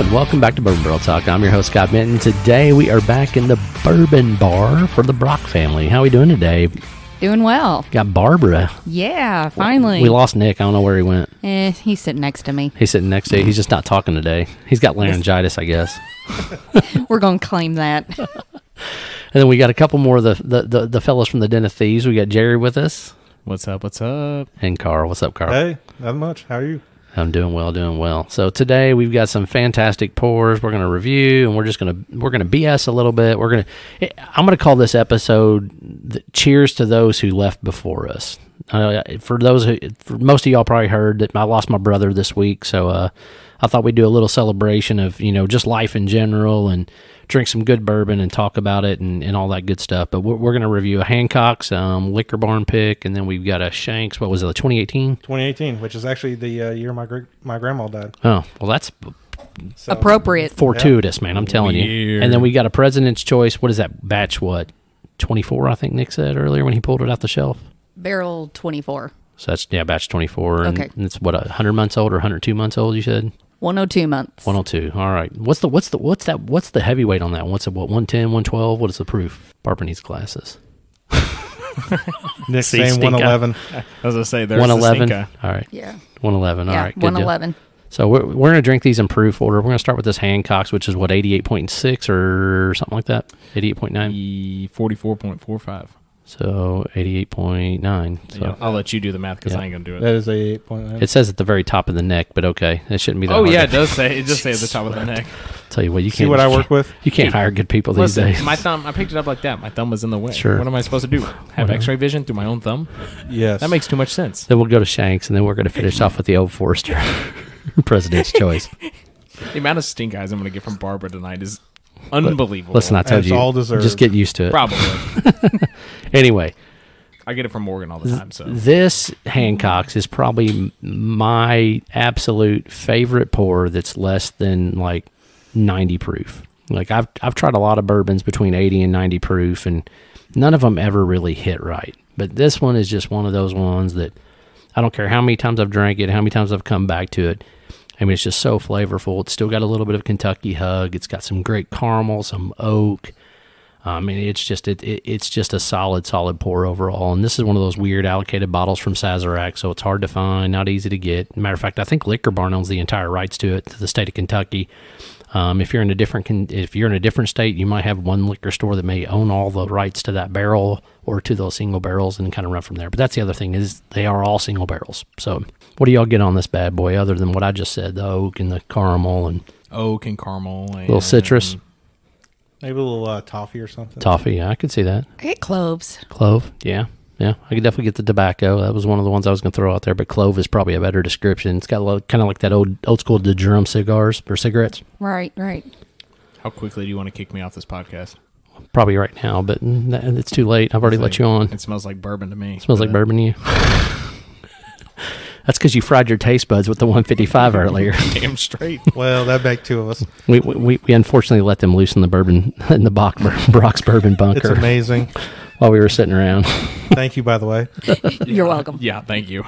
and welcome back to Bourbon Barrel Talk. I'm your host, Scott Benton. Today we are back in the Bourbon Bar for the Brock family. How are we doing today? Doing well. Got Barbara. Yeah, finally. We lost Nick. I don't know where he went. He's sitting next to me. He's sitting next to you. He's just not talking today. He's got laryngitis, I guess. We're going to claim that. And then we got a couple more of the fellas from the Den of Thieves. We got Jerry with us. What's up? What's up? And Carl. What's up, Carl? Hey, not much. How are you? I'm doing well. So today we've got some fantastic pours we're going to review, and we're going to BS a little bit. I'm going to call this episode "Cheers to Those Who Left Before Us." For most of y'all probably heard that I lost my brother this week, so I thought we'd do a little celebration of just life in general and drink some good bourbon and talk about it and all that good stuff. But we're going to review a Hancocks Liquor Barn pick, and then we've got a Shenks. What was it, 2018? 2018, which is actually the year my grandma died. Oh, well, that's appropriate. Fortuitous, man, I'm telling you. And then we got a President's Choice. What is that batch, 24, I think Nick said earlier when he pulled it out the shelf? Barrel 24. So that's, batch 24. Okay. And it's, 100 months old or 102 months old, you said? 102 months. 102. All right. What's the heavyweight on that? What's it? 110, 112? What is the proof? Barbara needs glasses. Nick's saying 111. I was going to say, there's 111. The All right. Yeah. 111. All yeah, right. Good 111. deal. So we're going to drink these in proof order. We're going to start with this Hancocks, which is 88.6 or something like that. 88.9. 44.45. So 88.9. So Yeah, I'll let you do the math because I ain't going to do it. That is a 8.9. it says at the very top of the neck, but okay, it shouldn't be that hard. Yeah, it does say at the top of the neck. Tell you what, you See can't what I work with? You can't hire good people these Listen, days. my thumb, I picked it up like that. My thumb was in the way. Sure. What am I supposed to do? Have X-ray vision through my own thumb? Yes. That makes too much sense. Then we'll go to Shanks, and then we're going to finish off with the Old Forester President's Choice. The amount of stink eyes I'm going to get from Barbara tonight is unbelievable. Listen, I told It's you, all deserved. just get used to it. Probably. Anyway, I get it from Morgan all the time. So this Hancocks is probably my absolute favorite pour that's less than 90 proof. I've tried a lot of bourbons between 80 and 90 proof, and none of them ever really hit right. But this one is just one of those ones that I don't care how many times I've drank it, how many times I've come back to it. I mean, it's just so flavorful. It's still got a little bit of Kentucky hug. It's got some great caramel, some oak. I mean, it's just a solid pour overall. And this is one of those weird allocated bottles from Sazerac, so it's hard to find, not easy to get. Matter of fact, I think Liquor Barn owns the entire rights to it, to the state of Kentucky. If you're in a different state, you might have one liquor store that may own all the rights to that barrel or to those single barrels and kind of run from there. But that's the other thing, is they are all single barrels. So what do y'all get on this bad boy other than what I just said, the oak and the caramel and oak and caramel. And little citrus? Maybe a little toffee or something. Toffee, yeah, I could see that. I get cloves. Clove, yeah. I could definitely get the tobacco. That was one of the ones I was going to throw out there, but clove is probably a better description. It's got a lot, kind of like that old school DeJerum cigars or cigarettes. Right. How quickly do you want to kick me off this podcast? Probably right now, but it's too late. I've already let you on. It smells like bourbon to me. It smells like bourbon to you. That's because you fried your taste buds with the 155 earlier. Damn straight. Well, that baked two of us. We unfortunately let them loose in the bourbon in the Brock's bourbon bunker. It's amazing. While we were sitting around. Thank you, by the way. You're welcome. Yeah, thank you.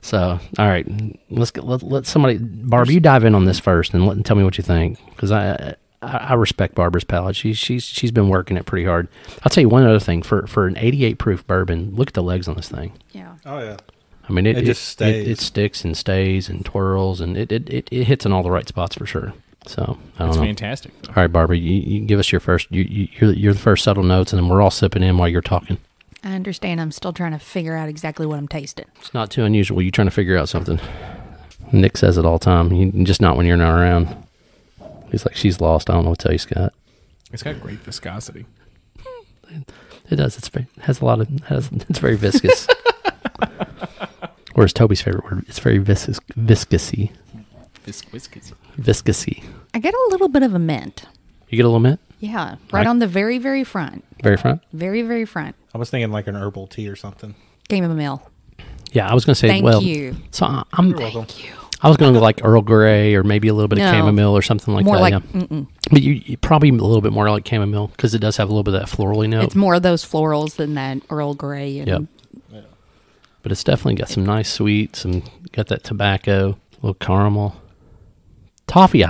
So, all right, let somebody, Barb, you dive in on this first and tell me what you think, because I respect Barbara's palate. She's been working it pretty hard. I'll tell you one other thing, for an 88 proof bourbon, look at the legs on this thing. Yeah. Oh, yeah. I mean, it just stays. It sticks and stays and twirls, and it hits in all the right spots for sure. So I don't know. Fantastic. All right, Barbara, you give us your first. You're the first subtle notes, and then we're all sipping in while you're talking. I understand. I'm still trying to figure out exactly what I'm tasting. It's not too unusual. You're trying to figure out something. Nick says it all the time. Just not when you're not around. He's like, she's lost. I don't know what to tell you, Scott. It's got great viscosity. It does. It's very viscous. Where's Toby's favorite word? It's very viscousy. Viscousy. I get a little bit of a mint. You get a little mint? Yeah, right on the very, very front. Very front? Very, very front. I was thinking like an herbal tea or something. Chamomile. Yeah, I was going to say, Thank you. So Thank you. I was going to go like Earl Grey or maybe a little bit of chamomile or something like more that. Like, yeah. But you probably a little bit more like chamomile because it does have a little bit of that florally note. It's more of those florals than that Earl Grey. And Yep. Yeah. But it's definitely got some nice sweet, got that tobacco, a little caramel. Toffee,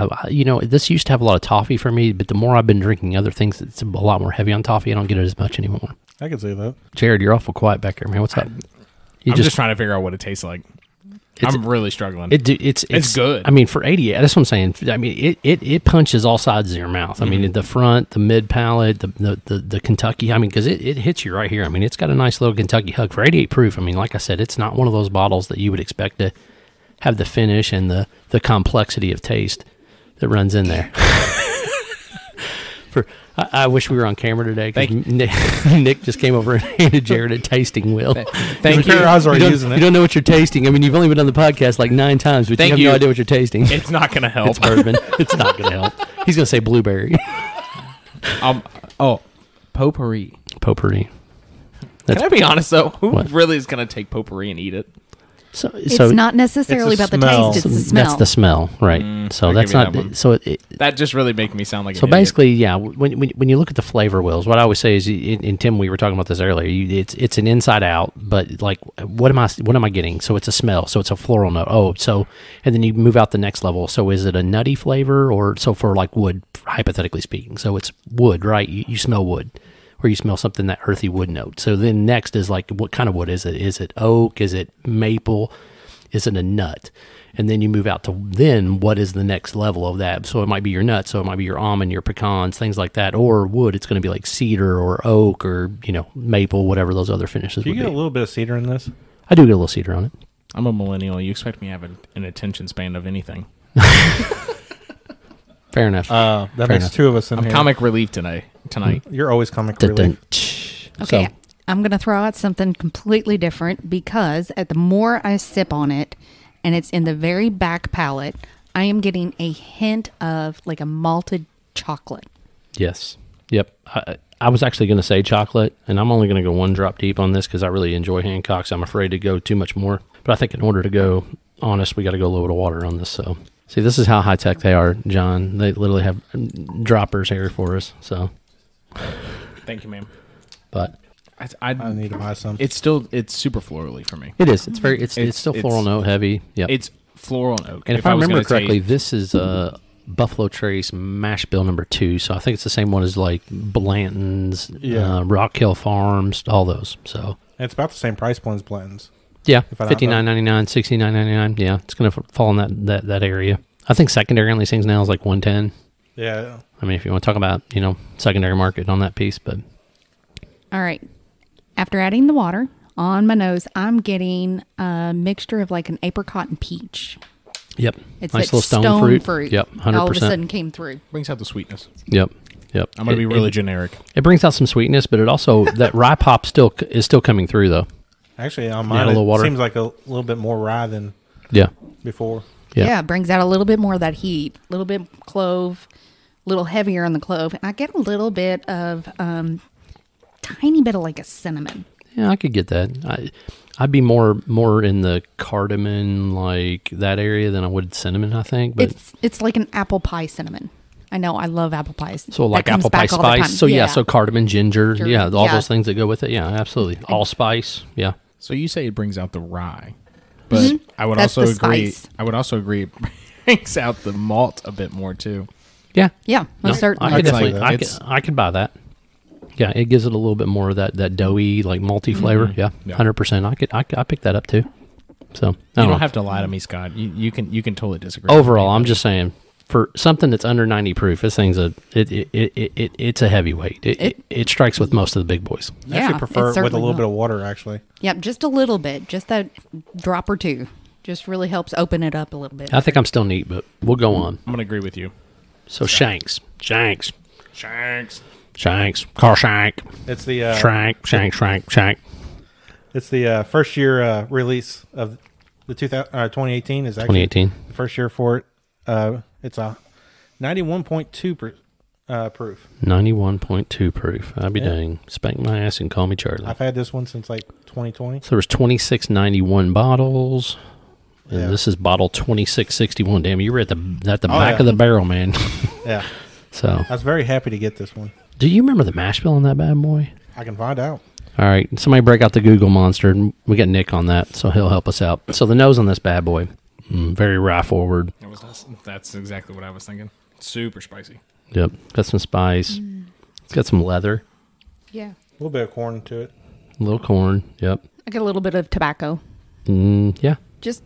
this used to have a lot of toffee for me, but the more I've been drinking other things, it's a lot more heavy on toffee. I don't get it as much anymore. I can see that. Jared, you're awful quiet back there, man. What's up? I'm just trying to figure out what it tastes like. I'm really struggling. It's good. I mean, for 88, that's what I'm saying. I mean, it punches all sides of your mouth. I mean, the front, the mid palate, the Kentucky. I mean, because it hits you right here. I mean, it's got a nice little Kentucky hug for 88 proof. I mean, like I said, it's not one of those bottles that you would expect to have the finish and the complexity of taste that runs in there. I wish we were on camera today because Nick just came over and handed Jared a tasting wheel. Thank you. I was already using it. You don't know what you're tasting. I mean, you've only been on the podcast like 9 times, but you have no idea what you're tasting. It's not going to help. It's bourbon. It's not going to help. He's going to say blueberry. Potpourri. Potpourri. Can I be honest, though? Who What? really is going to take potpourri and eat it? It's not necessarily it's about the the smell. taste; it's the smell. That's the smell, right? So I'll that's give you that not. one. So That just really make me sound like so an idiot. basically, yeah. When you look at the flavor wheels, what I always say is, and Tim, we were talking about this earlier. It's an inside out, but like, what am I getting? So it's a smell. So it's a floral note. Oh, so and then you move out the next level. So is it a nutty flavor or so for like wood, hypothetically speaking? So it's wood, right? You smell wood. Or you smell something, that earthy wood note. So then next is like, what kind of wood is it? Is it oak? Is it maple? Is it a nut? And then you move out to then what is the next level of that? So it might be your nuts. So it might be your almond, your pecans, things like that. Or wood, it's going to be like cedar or oak or, maple, whatever those other finishes Do you would get be. a little bit of cedar in this? I do get a little cedar on it. I'm a millennial. You expect me to have an attention span of anything. Fair enough. That Fair makes enough. two of us in I'm here. comic relief tonight. You're always comic Dun, dun, relief. tsh. Okay, So, I'm going to throw out something completely different because the more I sip on it, and it's in the very back palate, I am getting a hint of like a malted chocolate. yes. Yep. I was actually going to say chocolate, and I'm only going to go one drop deep on this because I really enjoy Hancocks. I'm afraid to go too much more. But I think in order to go honest, we got to go a little bit of water on this. So, see, this is how high tech they are, John. They literally have droppers here for us. So, Thank you, ma'am. but I need to buy some. it's super florally for me. it is. It's very. It's still floral note heavy. Yeah. It's floral and oak. And if I was remember gonna correctly, taste- this is Buffalo Trace Mash Bill number 2. So I think it's the same one as like Blanton's, Yeah. Rock Hill Farms, all those. So It's about the same price point as Blanton's. yeah, If I don't know. $59.99, $69.99. Yeah, it's going to fall in that area. I think secondary on these things now is like $110. Yeah. I mean, if you want to talk about secondary market on that piece, but All right. After adding the water on my nose, I'm getting a mixture of like an apricot and peach. yep, It's nice that little stone fruit. Yep, 100%. All of a sudden came through. brings out the sweetness. Yep. I'm going to be really generic. It brings out some sweetness, but it also that rye pop is still coming through though. Actually, on Yeah, mine, a little it water. seems like a little bit more rye than Yeah. before. Yeah. Yeah, it brings out a little bit more of that heat, a little bit clove, a little heavier on the clove. And I get a little bit of, tiny bit of like a cinnamon. Yeah, I could get that. I'd be more in the cardamom, like that area, than I would cinnamon, I think. But It's like an apple pie cinnamon. I know, I love apple pies. so like That comes apple pie back all the time. spice. So yeah, so cardamom, ginger, Sure. yeah, all Yeah. those things that go with it. Yeah, absolutely. Allspice, yeah. So you say it brings out the rye, but I would That's also the agree. spice. I would also agree it brings out the malt a bit more too. Yeah. Yeah, most certainly. I could It's definitely, like- I could buy that. Yeah, it gives it a little bit more of that doughy, like malty flavor. Yeah, Yeah. 100%. I pick that up too. So I You don't know. don't have to lie to me, Scott. You can totally disagree. Overall, I'm just saying for something that's under 90 proof, this thing's it's a heavyweight. It strikes with most of the big boys. I Yeah, actually prefer it it with a certainly little bit will. of water, actually. Yep, just a little bit, just that drop or two, just really helps open it up a little bit. I think I'm still neat, but we'll go on. I'm gonna agree with you. So Shenks, Shanks. Car Shank, It's the Shank. it's the first year release of the 2018 is actually 2018. the first year for it. It's a 91.2 proof. 91.2 proof. I'd be Yeah. dang. Spank my ass and call me Charlie. I've had this one since like 2020. So there's 2691 bottles. And Yeah. this is bottle 2661. Damn, you were at the back yeah. of the barrel, man. Yeah, So, I was very happy to get this one. do you remember the mash bill on that bad boy? I can find out. All right, somebody break out the Google monster, and we got Nick on that, so he'll help us out. So the nose on this bad boy, Very rye forward. That's exactly what I was thinking. Super spicy. Yep. Got some spice. It's got some leather. Yeah. A little bit of corn to it. A little corn. Yep. I get a little bit of tobacco. Yeah. Just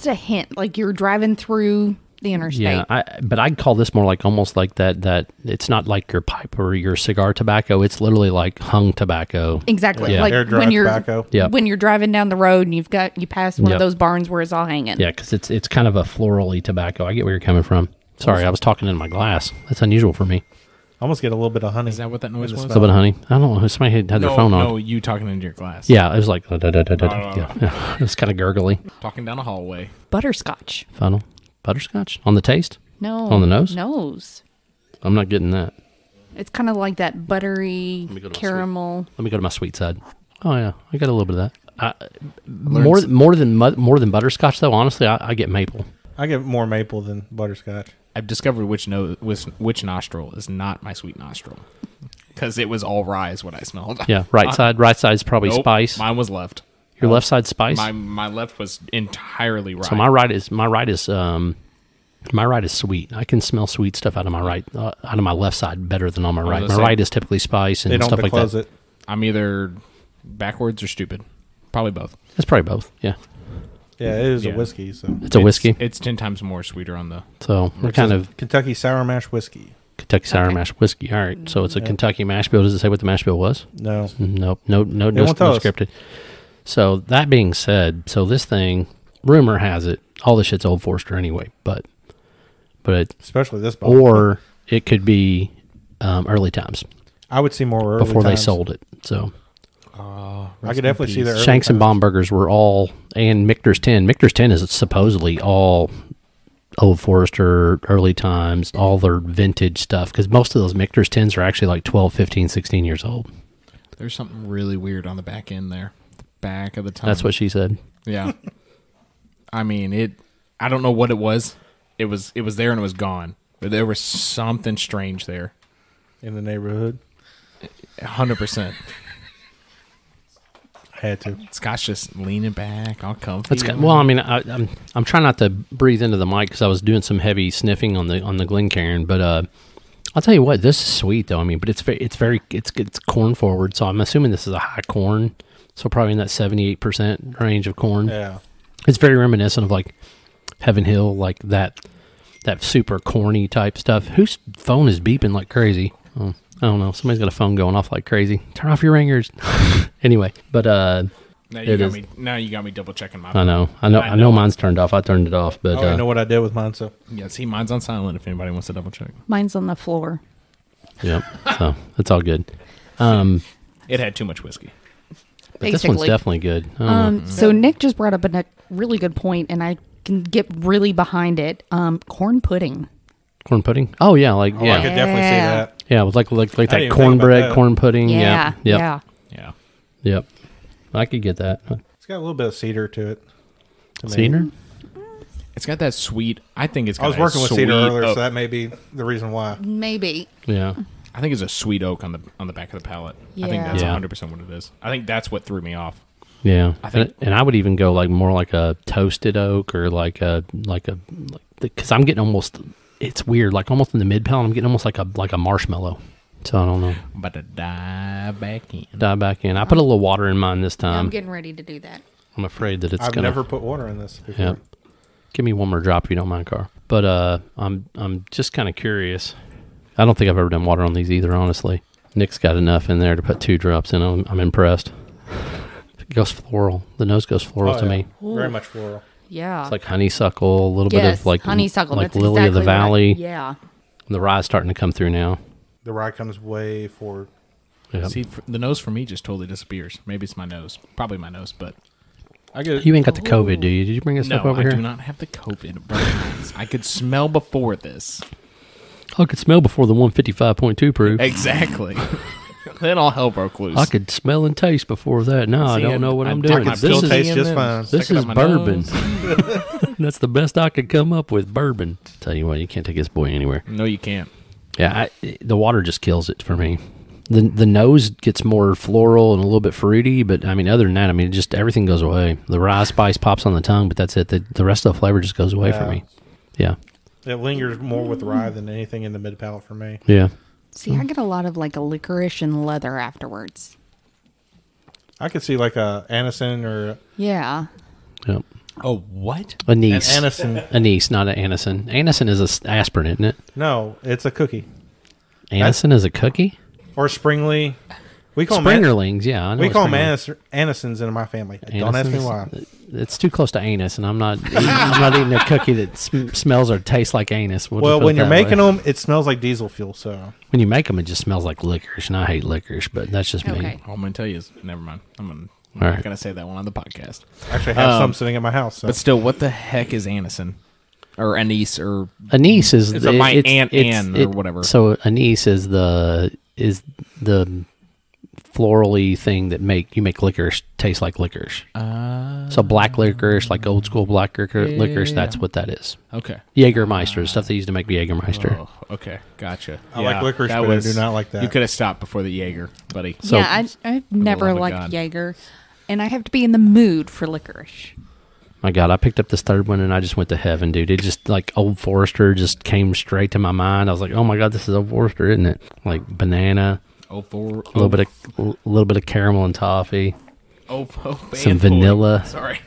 a hint. Like you're driving through the interstate. Yeah, but I'd call this more like almost like that it's not like your pipe or your cigar tobacco. It's literally like hung tobacco. Exactly. Yeah. Like Air dry tobacco. When you're driving down the road and you pass one of those barns where it's all hanging. Yeah, because it's kind of a florally tobacco. I get where you're coming from. Sorry, I was talking in my glass. That's unusual for me. I almost get a little bit of honey. Is that what that noise was? A little bit of honey. I don't know. Somebody had their phone on. No, you talking into your glass. Yeah, it was like, yeah. It was kind of gurgly. Talking down a hallway. Butterscotch. Funnel. Butterscotch? On the taste? No. On the nose? Nose. I'm not getting that. It's kind of like that buttery caramel. Let me go to my sweet side. Oh, yeah. I got a little bit of that. More than butterscotch, though, honestly, I get maple. I get more maple than butterscotch. I've discovered which nostril is not my sweet nostril. Because it was all rye is what I smelled. Yeah, right side's probably spice. Mine was left. Your left side's spice? My left was entirely rye. So my right is sweet. I can smell sweet stuff out of my left side better than on my right. My right is typically spice and stuff like that. I'm either backwards or stupid. Probably both. It's probably both. Yeah. Yeah, it is a whiskey. So it's a whiskey. It's 10 times more sweeter on the. So we're kind of Kentucky Sour Mash Whiskey. Kentucky Sour Mash Whiskey. All right. So it's a Kentucky mash bill. Does it say what the mash bill was? No. Nope. No scripted. So that being said, so this thing, rumor has it, all this shit's Old Forester anyway, but especially this bottle. Or it could be early times. I would see more early before times. they sold it. So I could definitely see that. Shenks and Baumburgers were all, and Michter's 10. Michter's 10 is supposedly all Old Forester, early times, all their vintage stuff, because most of those Michter's 10s are actually like 12, 15, 16 years old. There's something really weird on the back end there. The back of the tongue. That's what she said. Yeah. I mean, I don't know what it was. It was there and it was gone. But there was something strange there. In the neighborhood? 100%. Had to. Scott's just leaning back, all comfy. Well, I mean, I'm trying not to breathe into the mic because I was doing some heavy sniffing on the Glencairn, but I'll tell you what, this is sweet though. I mean, but it's corn forward, so I'm assuming this is a high corn, so probably in that 78% range of corn. Yeah, it's very reminiscent of like Heaven Hill, like that super corny type stuff. Whose phone is beeping like crazy? Oh, I don't know. Somebody's got a phone going off like crazy. Turn off your ringers. Anyway, but now you got me double checking my phone. I know mine's turned off. I turned it off, but I know what I did with mine. So yeah, see, mine's on silent. If anybody wants to double check, mine's on the floor. Yep. So it's all good. It had too much whiskey. But this one's definitely good. So Nick just brought up a really good point, and I can get really behind it. Corn pudding. Corn pudding? Oh yeah, like yeah. I could definitely see that. Yeah, with like that cornbread, corn pudding. Yeah. Yep. I could get that. It's got a little bit of cedar to it. Cedar? It's got that sweet. I think it's got I was working with cedar earlier, so that may be the reason why. Maybe. Yeah. I think it's a sweet oak on the back of the palate. Yeah. I think that's 100% what it is. I think that's what threw me off. Yeah. And I would even go like more like a toasted oak or because I'm getting almost, it's weird, like almost in the mid palate, I'm getting almost like a marshmallow. So I don't know. But to dive back in. I put a little water in mine this time. I'm getting ready to do that. I'm afraid that I've never put water in this before. Yeah. Give me one more drop if you don't mind, Carl. But I'm just kind of curious. I don't think I've ever done water on these either, honestly. Nick's got enough in there to put 2 drops in. I'm impressed. It goes floral. The nose goes floral to me. Ooh. Very much floral. Yeah. It's like honeysuckle, a little bit of like honeysuckle, like that's lily of the valley. Right. Yeah. And the rye's starting to come through now. The rye comes way forward. Yep. See, the nose for me just totally disappears. Maybe it's my nose. Probably my nose, but I get it. You ain't got the COVID, do you? Did you bring us stuff over here? No, I do not have the COVID. I could smell before this. I could smell before the 155.2 proof. Exactly. Then all hell broke loose. I could smell and taste before that. No, I don't know what I'm doing. I can still taste just fine. This is bourbon. That's the best I could come up with, bourbon. Tell you what, you can't take this boy anywhere. No, you can't. Yeah, the water just kills it for me. The nose gets more floral and a little bit fruity, but I mean, other than that, I mean, just everything goes away. The rye spice pops on the tongue, but that's it. The rest of the flavor just goes away for me. Yeah. It lingers more with rye than anything in the mid palate for me. Yeah. See, I get a lot of like a licorice and leather afterwards. I could see like a Anison or Yeah. Yep. Oh, what? Anise. an Anison. Anise, not an Anison. Anison is a aspirin, isn't it? No, it's a cookie Anison is a cookie? or Springly. We call Springerlings, yeah. I know we what call them Springerling- Anisons in my family. Don't ask me Anisons? why. It's too close to anus, and I'm not. I'm not eating a cookie that smells or tastes like anus. We'll just Well, put when it you're that making way. them, it smells like diesel fuel. So when you make them, it just smells like licorice, and I hate licorice. But that's just me. Okay. All I'm going to tell you is, never mind. I'm All not right. going to say that one on the podcast. actually, I have some sitting at my house. So. But still, what the heck is Anison? Or anise or... Anise is It's a my aunt Ann or whatever. So anise is the florally thing that you make licorice taste like licorice. So black licorice, like old school black licorice, that's what that is. Okay. Jägermeister, the stuff they used to make Jägermeister. Oh, okay. Gotcha. I like licorice, that but I do not like that. You could have stopped before the Jaeger, buddy. So- yeah, I've never love of liked God. Jaeger, and I have to be in the mood for licorice. My God, I picked up this third one and I just went to heaven, dude. It just like Old Forester just came straight to my mind. I was like, oh my God, this is Old Forester, isn't it? Like banana, a little bit of caramel and toffee, some fanboy. vanilla. Sorry.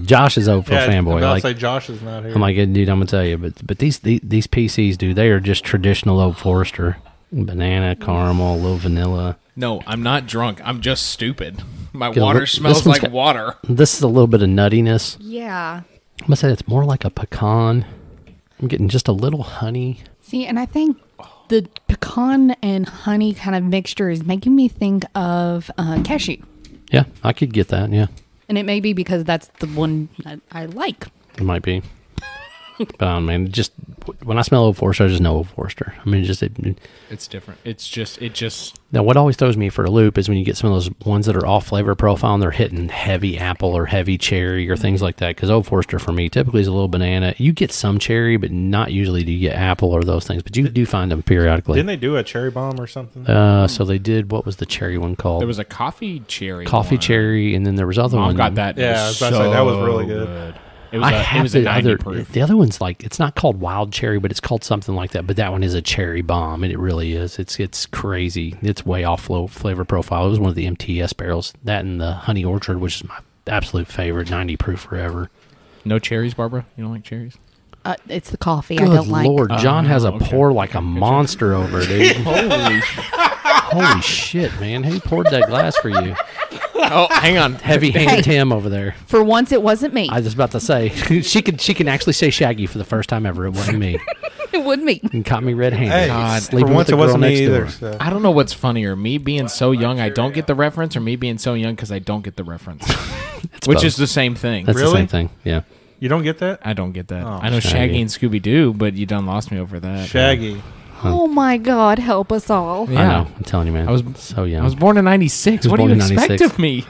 Josh is Old yeah, fanboy. I'm about to Like, say Josh is not here. I'm like, dude, I'm gonna tell you, but these PCs, dude, they are just traditional Old Forester. Banana, caramel, a little vanilla. No, I'm not drunk. I'm just stupid. My Get a water li- smells this one's like got- water. This is a little bit of nuttiness. Yeah. I'm gonna say it's more like a pecan. I'm getting just a little honey. See, and I think the pecan and honey kind of mixture is making me think of cashew. Yeah, I could get that. Yeah, And it may be because that's the one that I like. it might be. But man, just when I smell Old Forester, I just know Old Forester. I mean, It's different. It just now what always throws me for a loop is when you get some of those ones that are off flavor profile and they're hitting heavy apple or heavy cherry or things like that. Because Old Forester for me typically is a little banana. You get some cherry, but not usually do you get apple or those things. But you do find them periodically. Didn't they do a cherry bomb or something? So they did. What was the cherry one called? there was a coffee cherry. coffee one. cherry, and then there was other Mom one. got that. Yeah, I was about to say, that was really good. It was I a, have it was a the 90 other. proof. The other one's like it's not called wild cherry, but it's called something like that. But that one is a cherry bomb, and it really is. It's crazy. It's way off flavor profile. It was one of the MTS barrels. That and the Honey Orchard, which is my absolute favorite, 90 proof forever. No cherries, Barbara? You don't like cherries? It's the coffee I Good don't like. Lord, John has a okay. pour like a monster over, dude. Holy Holy shit, man! Who poured that glass for you? Oh, hang on. Heavy hand Tim over there. For once, it wasn't me. I was about to say she can actually say Shaggy for the first time ever. It wasn't me. It wasn't me. And caught me red-handed. Hey, God. for Sleeping once with it the girl wasn't next me either. door. So. I don't know what's funnier, me being so young I don't get the reference, or me being so young because I don't get the reference, which both. is the same thing. That's the Really? same thing. Yeah. You don't get that? I don't get that. Oh, I know Shaggy. Shaggy and Scooby Doo, but you done lost me over that. Shaggy. Oh my God, help us all. Yeah. I know. I'm telling you, man. I was- so young. I was born in '96. He was What do you born in expect 96. of me?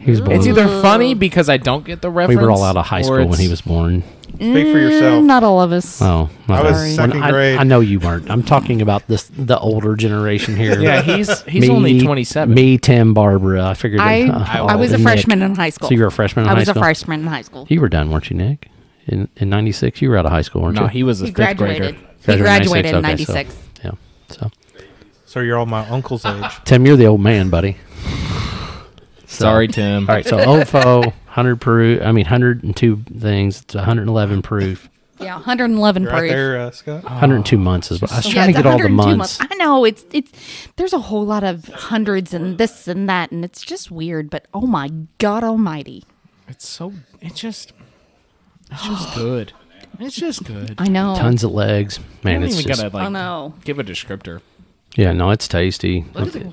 He was born. It's either funny because I don't get the we reference. were all out of high or school when it's- he was born. Speak for yourself. Not all of us. Oh, my I was bad. second I- grade. I know you weren't. I'm talking about the older generation here. Yeah, he's Me- only 27. Me, Tim, Barbara. I figured. I was a Nick. freshman in high school. So you were a freshman in I high was a school? freshman in high school. You were done, weren't you, Nick? In '96, you were out of high school, weren't No, you? he was a He fifth graduated. grader. He graduated in okay, '96. So, yeah. So, So you're all my uncle's age. Tim, you're the old man, buddy. So- Sorry, Tim. All right, so OFO, 100 proof. I mean, 102 things. It's 111 proof. Yeah, 111 You're right proof. there, Scott. 102 months is what I was Yeah, trying to it's get all the 102 months. I know it's there's a whole lot of hundreds and this and that, and it's just weird. But oh my God Almighty, It's just good. It's just good. I know. Tons of legs, I man. don't It's even just gotta I know. give a descriptor. yeah, no, it's tasty.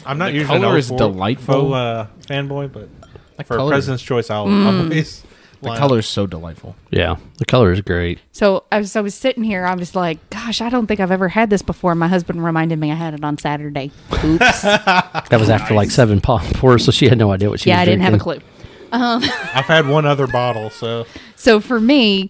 I'm not The usually color an is delightful. fanboy, but The for color, President's Choice, I'll always. the line color is so delightful. Yeah, the color is great. So as I was sitting here, I was like, "Gosh, I don't think I've ever had this before." My husband reminded me I had it on Saturday. Oops. That was after like 7 pours, so she had no idea what she was Yeah, I didn't have a drinking. clue. I've had one other bottle, so So for me,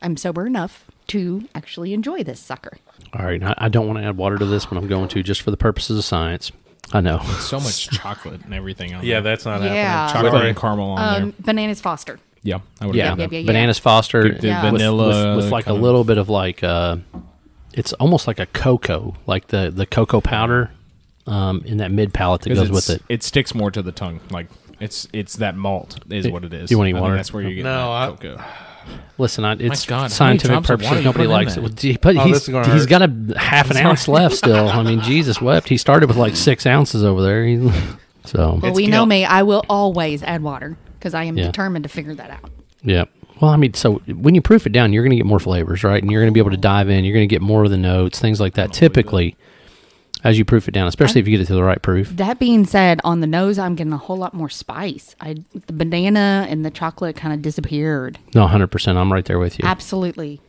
I'm sober enough to actually enjoy this sucker. All right, I don't want to add water to this, but I'm going to just for the purposes of science. I know. So much chocolate and everything on Yeah, there. that's not Yeah. happening. Chocolate and caramel on there. Bananas Foster. Yeah, I would Yeah. have Yeah. Bananas Foster The Yeah. vanilla with like a kind of- little bit of like it's almost like a cocoa, like the cocoa powder in that mid palate that 'cause goes with it. It sticks more to the tongue. Like it's that malt is what it is. Do you want any I think water? That's where you get No, that I- cocoa. Listen, it's God, how many scientific drops of water purposes. you Nobody putting in likes that? it. But Oh, this is gonna he's hurt. got a half an ounce left still. I mean, Jesus wept. He started with like 6 ounces over there. So Well, It's we know guilt. me. I will always add water because I am Yeah. determined to figure that out. yeah. Well, I mean, so when you proof it down, you're going to get more flavors, right? And you're going to be able to dive in. You're going to get more of the notes, things like that. Typically, as you proof it down, especially if you get it to the right proof. That being said, on the nose, I'm getting a whole lot more spice. The banana and the chocolate kind of disappeared. No, 100%. I'm right there with you. Absolutely.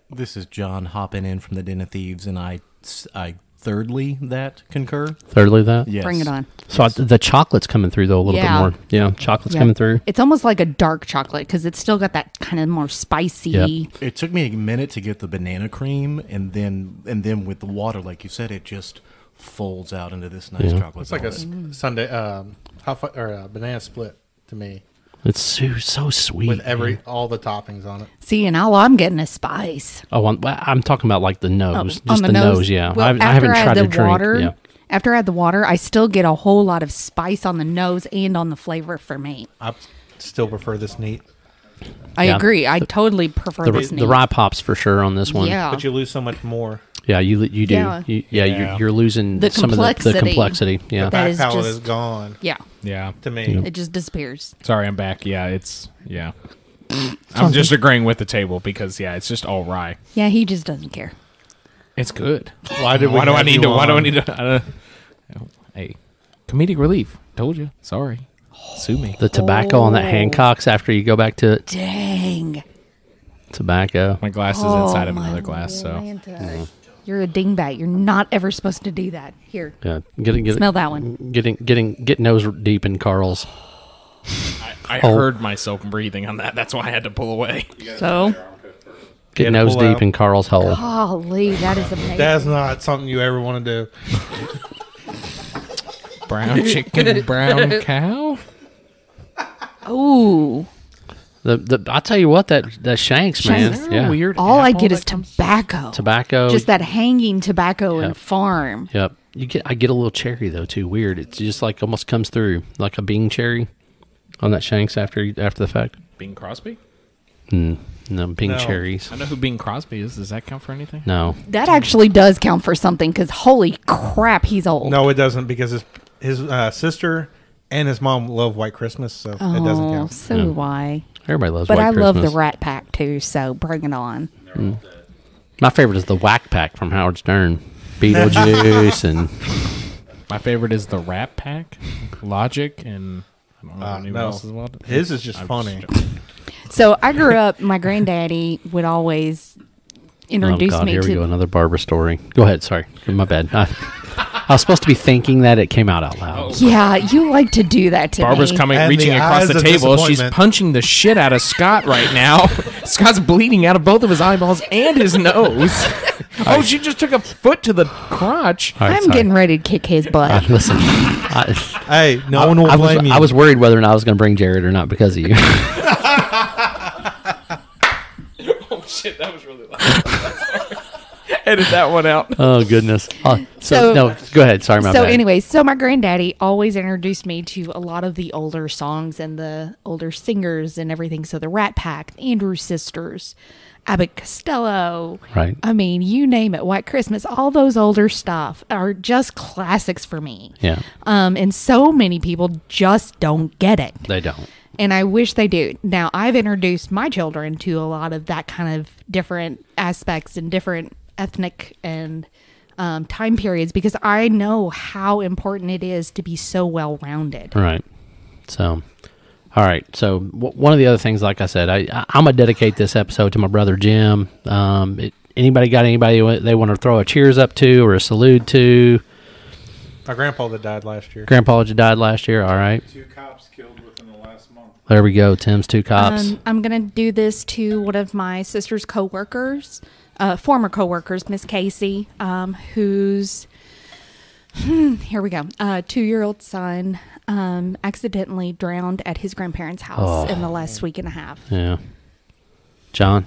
This is John hopping in from the Den of Thieves, and I thirdly that concur. Thirdly, that. Yes. Bring it on. So the chocolate's coming through though a little Yeah. bit more. Yeah, chocolate's Yeah. coming through. It's almost like a dark chocolate because it's still got that kind of more spicy. Yep. It took me a minute to get the banana cream, and then with the water, like you said, it just folds out into this nice Yeah. chocolate. It's like a solid. Sunday banana split to me It's so sweet. with man. all the toppings on it. See, and all I'm getting is spice. Oh, I'm talking about like the nose, on just the nose. Yeah, Well, I haven't after tried to the drink. water, Yeah, after I add the water, I still get a whole lot of spice on the nose and on the flavor for me. I still prefer this neat, I Yeah. agree. I totally prefer this. the neat. rye pops for sure on this one. Yeah. but you lose so much more. Yeah, you do. Yeah. You're losing The some of the complexity. complexity. Yeah, That Back is palate just- is gone Yeah, Yeah. to me. it just disappears. Sorry, I'm back. Yeah, yeah. I'm just agreeing with the table because it's just all rye. Yeah, he just doesn't care. It's good. Why do I have need you to? Why do I on? need to? Hey, comedic relief. Told you. Sorry. Sue me. the tobacco on that Hancocks after you go back to Dang. tobacco. My glass is Oh, inside of my another glass, so Lanta. You're a dingbat. You're not ever supposed to do that. Here, Yeah, get smell that one. get nose deep in Carl's. I Oh. heard myself breathing on that. That's why I had to pull away. So, Get Yeah, to nose pull deep out. in Carl's hole. golly, that is amazing. That's not something you ever want to do. Brown chicken, brown cow. Ooh, I'll tell you what, that Shenks, man. Is there Yeah. a weird all I apple get that is comes- tobacco. Tobacco. Just that hanging tobacco Yeah. and farm. Yep. I get a little cherry though too. Weird. It's just like almost comes through like a Bing cherry on that Shenks after the fact. Bing Crosby? No, Bing No. cherries. I know who Bing Crosby is. Does that count for anything? No. That actually does count for something because holy crap, he's old. No, it doesn't because his sister and his mom love White Christmas, so it doesn't Oh, count. so do I. Everybody loves But White I Christmas. love the Rat Pack too, so bring it on. My favorite is the Whack Pack from Howard Stern. Beetlejuice and My favorite is the Rat Pack, Logic, and I don't know if anyone no. else as well. His is just I'm funny. So I grew up, my granddaddy would always introduce oh God, me here we go, to. another Barbara story. Go ahead. Sorry, my bad. I was supposed to be thinking that it came out loud. Yeah, you like to do that to Barbara's me. coming, And reaching the across eyes the of table. She's disappointment. punching the shit out of Scott right now. Scott's bleeding out of both of his eyeballs and his nose. Oh, she just took a foot to the crotch. All right, I'm sorry. getting ready to kick his butt. Listen, Hey, no one will blame you. I was worried whether or not I was going to bring Jared or not because of you. Oh shit, that was really loud. Edit that one out. Oh goodness. So- No, go ahead. Sorry, my So bad. anyways, so my granddaddy always introduced me to a lot of the older songs and the older singers and everything. So the Rat Pack, the Andrews Sisters, Abbott Costello. Right. I mean, you name it, White Christmas, all those older stuff are just classics for me. Yeah, And so many people just don't get it. they don't. And I wish they do. Now, I've introduced my children to a lot of that kind of different aspects and different ethnic and time periods because I know how important it is to be so well rounded. Right. So, all right. So one of the other things, like I said, I'm gonna dedicate this episode to my brother Jim. Anybody got anybody they want to throw a cheers up to or a salute to? My grandpa that died last year. Grandpa just died last year. All right. 2 cops killed within the last month. There we go. Tim's 2 cops. I'm going to do this to one of my sister's coworkers. former coworkers, Miss Casey, whose here we go, 2-year-old son accidentally drowned at his grandparents' house in the last week and a half. Yeah. John?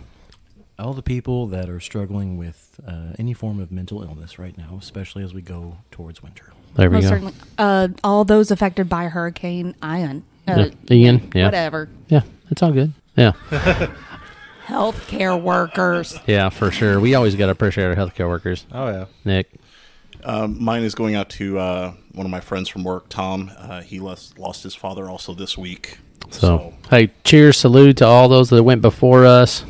All the people that are struggling with any form of mental illness right now, especially as we go towards winter. There we Most go. certainly. All those affected by Hurricane Ian. Ian, yeah. Whatever. Yeah, it's all good. Yeah. Healthcare workers. Yeah, for sure. We always got to appreciate our healthcare workers. Oh yeah. Nick? Mine is going out to one of my friends from work, Tom. He lost his father also this week. So, hey, cheers, salute to all those that went before us.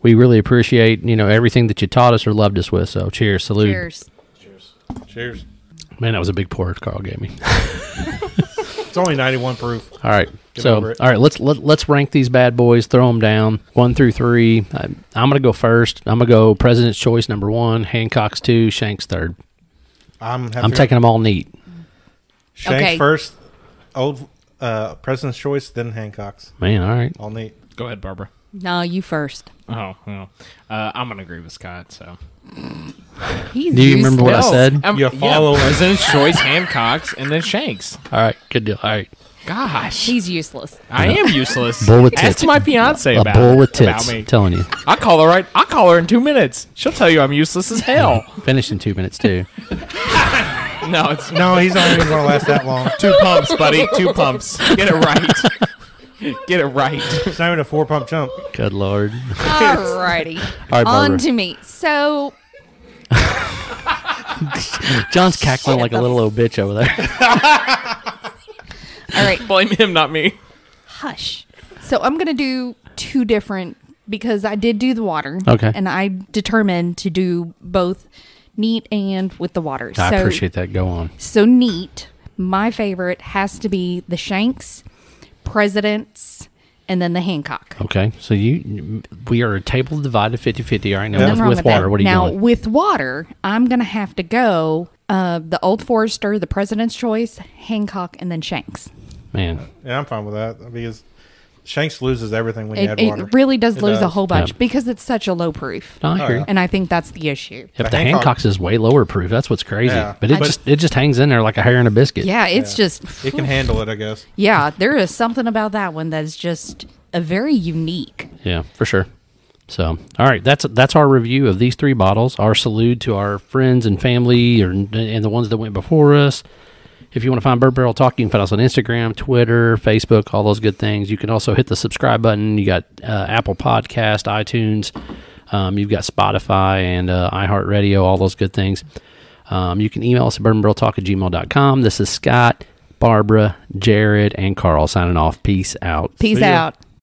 We really appreciate, everything that you taught us or loved us with. So, cheers, salute. Cheers. Cheers. Man, that was a big pour Carl gave me. It's only 91 proof. All right. Get over it. All right, let's rank these bad boys, throw them down 1 through 3. I'm going to go first. I'm going to go President's Choice number 1, Hancocks 2, Shenks 3rd. I'm taking them all neat. Shanks Okay. first. Old President's Choice, then Hancocks. Man, all right. All neat. Go ahead, Barbara. No, you first. Oh, well. I'm going to agree with Scott, so. He's Do you remember what I said? You follow- President's Choice, Hancocks, and then Shenks. All right, good deal. All right. Gosh. He's useless. I am useless. Bull with Ask tits. my fiance A about bull with about tits. me. Telling you. I'll call her in 2 minutes. She'll tell you I'm useless as hell. Finish in 2 minutes, too. No, it's No, he's not even going to last that long. 2 pumps, buddy. 2 pumps. Get it right. Get it right. It's not even a 4-pump jump. Good Lord. Alrighty. All right, Barbara. On to me. So, John's cackling like a little old bitch over there. all right. Blame him, not me. Hush. So I'm going to do 2 different, because I did do the water. Okay. And I determined to do both neat and with the water. I appreciate that. Go on. So neat, my favorite has to be the Shenks, Presidents, and then the Hancock. Okay. So we are a table divided 50-50 right now Nothing wrong with water. that. What are you now, doing? with water, I'm going to have to go the Old Forester, the President's Choice, Hancock, and then Shenks. Man. Yeah, I'm fine with that because Shanks loses everything when you It, add water. it really does lose a does. whole bunch Yeah. because it's such a low proof. No, I agree. yeah. And I think that's the issue. Yep, The the Hancock- Hancocks is way lower proof. That's what's crazy. Yeah. But it just hangs in there like a hair in a biscuit. Yeah, it's just It can handle it, I guess. yeah, there is something about that one that's just a very unique. Yeah, for sure. So, all right, that's our review of these 3 bottles. Our salute to our friends and family and the ones that went before us. If you want to find Bourbon Barrel Talk, you can find us on Instagram, Twitter, Facebook, all those good things. You can also hit the subscribe button. You got Apple Podcast, iTunes. You've got Spotify and iHeartRadio, all those good things. You can email us at bourbonbarreltalk@gmail.com. This is Scott, Barbara, Jared, and Carl signing off. Peace out. Peace See ya. out.